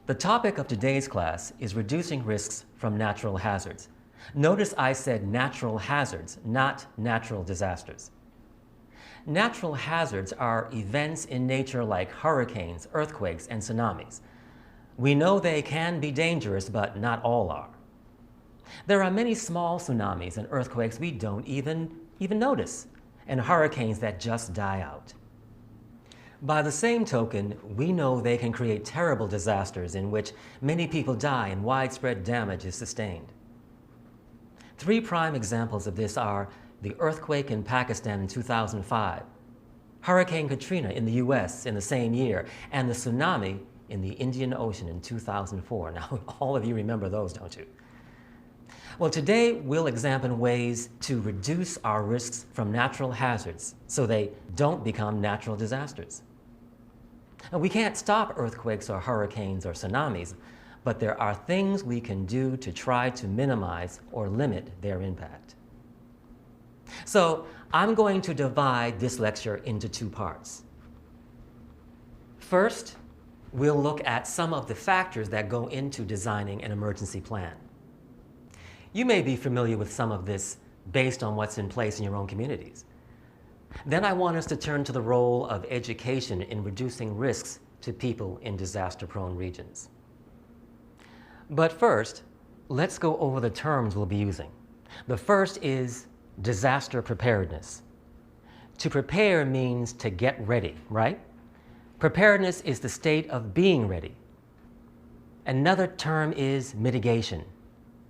The topic of today's class is reducing risks from natural hazards. Notice I said natural hazards, not natural disasters. Natural hazards are events in nature like hurricanes, earthquakes, and tsunamis. We know they can be dangerous, but not all are. There are many small tsunamis and earthquakes we don't even notice, and hurricanes that just die out. By the same token, we know they can create terrible disasters in which many people die and widespread damage is sustained. Three prime examples of this are the earthquake in Pakistan in 2005, Hurricane Katrina in the US in the same year, and the tsunami in the Indian Ocean in 2004. Now, all of you remember those, don't you? Well, today we'll examine ways to reduce our risks from natural hazards so they don't become natural disasters. Now, we can't stop earthquakes or hurricanes or tsunamis, but there are things we can do to try to minimize or limit their impact. So, I'm going to divide this lecture into two parts. First, we'll look at some of the factors that go into designing an emergency plan. You may be familiar with some of this based on what's in place in your own communities. Then I want us to turn to the role of education in reducing risks to people in disaster-prone regions. But first, let's go over the terms we'll be using. The first is disaster preparedness. To prepare means to get ready, right? Preparedness is the state of being ready. Another term is mitigation.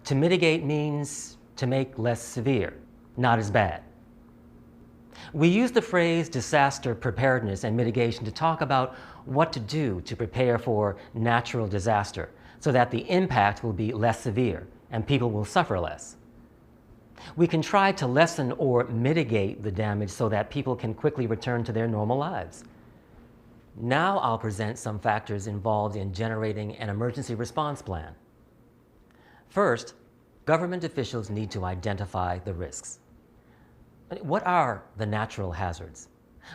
To mitigate means to make less severe, not as bad. We use the phrase disaster preparedness and mitigation to talk about what to do to prepare for natural disaster so that the impact will be less severe and people will suffer less. We can try to lessen or mitigate the damage so that people can quickly return to their normal lives. Now I'll present some factors involved in generating an emergency response plan. First, government officials need to identify the risks. What are the natural hazards?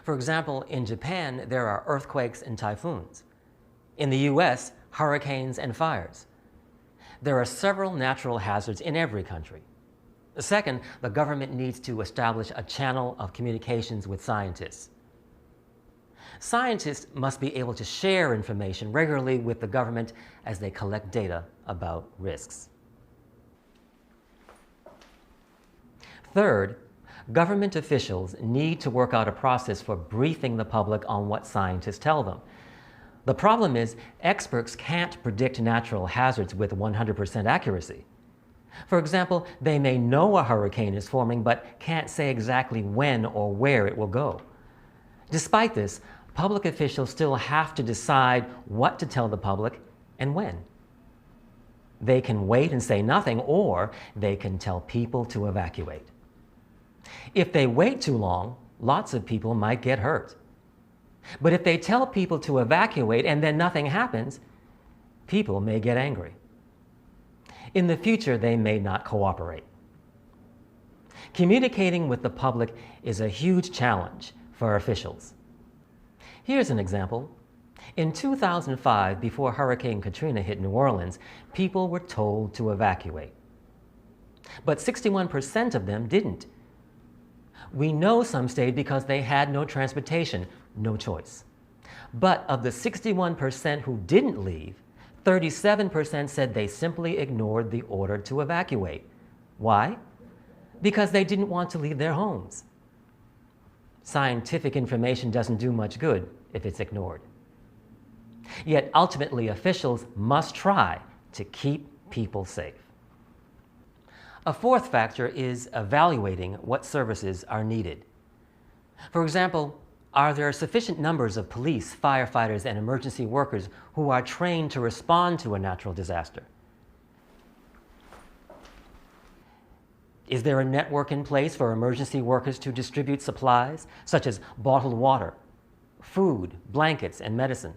For example, in Japan, there are earthquakes and typhoons. In the US, hurricanes and fires. There are several natural hazards in every country. Second, the government needs to establish a channel of communications with scientists. Scientists must be able to share information regularly with the government as they collect data about risks. Third, government officials need to work out a process for briefing the public on what scientists tell them. The problem is, experts can't predict natural hazards with 100% accuracy. For example, they may know a hurricane is forming, but can't say exactly when or where it will go. Despite this, public officials still have to decide what to tell the public and when. They can wait and say nothing, or they can tell people to evacuate. If they wait too long, lots of people might get hurt. But if they tell people to evacuate and then nothing happens, people may get angry. In the future, they may not cooperate. Communicating with the public is a huge challenge for officials. Here's an example. In 2005, before Hurricane Katrina hit New Orleans, people were told to evacuate. But 61% of them didn't. We know some stayed because they had no transportation, no choice. But of the 61% who didn't leave, 37% said they simply ignored the order to evacuate. Why? Because they didn't want to leave their homes. Scientific information doesn't do much good if it's ignored. Yet ultimately, officials must try to keep people safe. A fourth factor is evaluating what services are needed. For example, are there sufficient numbers of police, firefighters, and emergency workers who are trained to respond to a natural disaster? Is there a network in place for emergency workers to distribute supplies, such as bottled water, food, blankets, and medicine?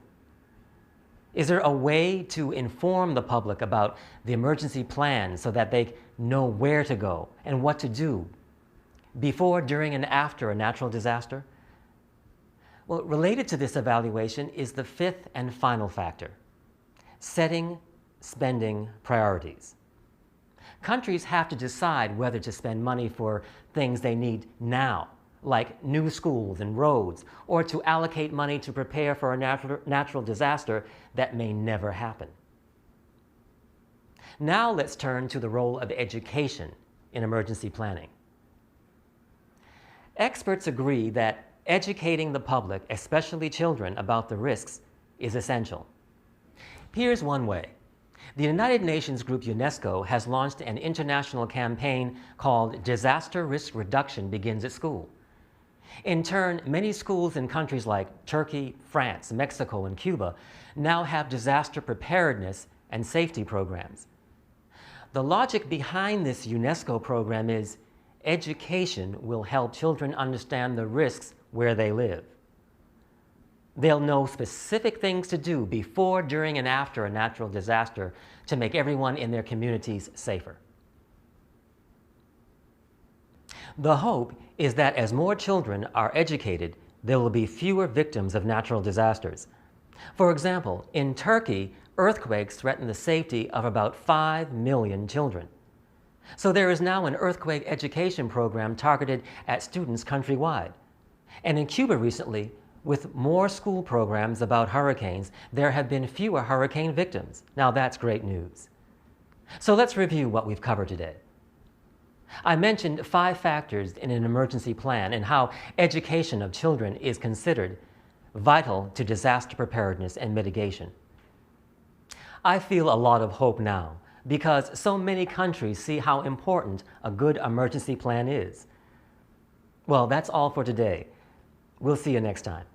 Is there a way to inform the public about the emergency plan so that they know where to go and what to do before, during, and after a natural disaster? Well, related to this evaluation is the fifth and final factor: setting spending priorities. Countries have to decide whether to spend money for things they need now, like new schools and roads, or to allocate money to prepare for a natural disaster that may never happen. Now let's turn to the role of education in emergency planning. Experts agree that educating the public, especially children, about the risks is essential. Here's one way. The United Nations group UNESCO has launched an international campaign called Disaster Risk Reduction Begins at School. In turn, many schools in countries like Turkey, France, Mexico, and Cuba now have disaster preparedness and safety programs. The logic behind this UNESCO program is education will help children understand the risks where they live. They'll know specific things to do before, during, and after a natural disaster to make everyone in their communities safer. The hope is that as more children are educated, there will be fewer victims of natural disasters. For example, in Turkey, earthquakes threaten the safety of about 5 million children. So there is now an earthquake education program targeted at students countrywide. And in Cuba recently, with more school programs about hurricanes, there have been fewer hurricane victims. Now that's great news. So let's review what we've covered today. I mentioned 5 factors in an emergency plan and how education of children is considered vital to disaster preparedness and mitigation. I feel a lot of hope now because so many countries see how important a good emergency plan is. Well, that's all for today. We'll see you next time.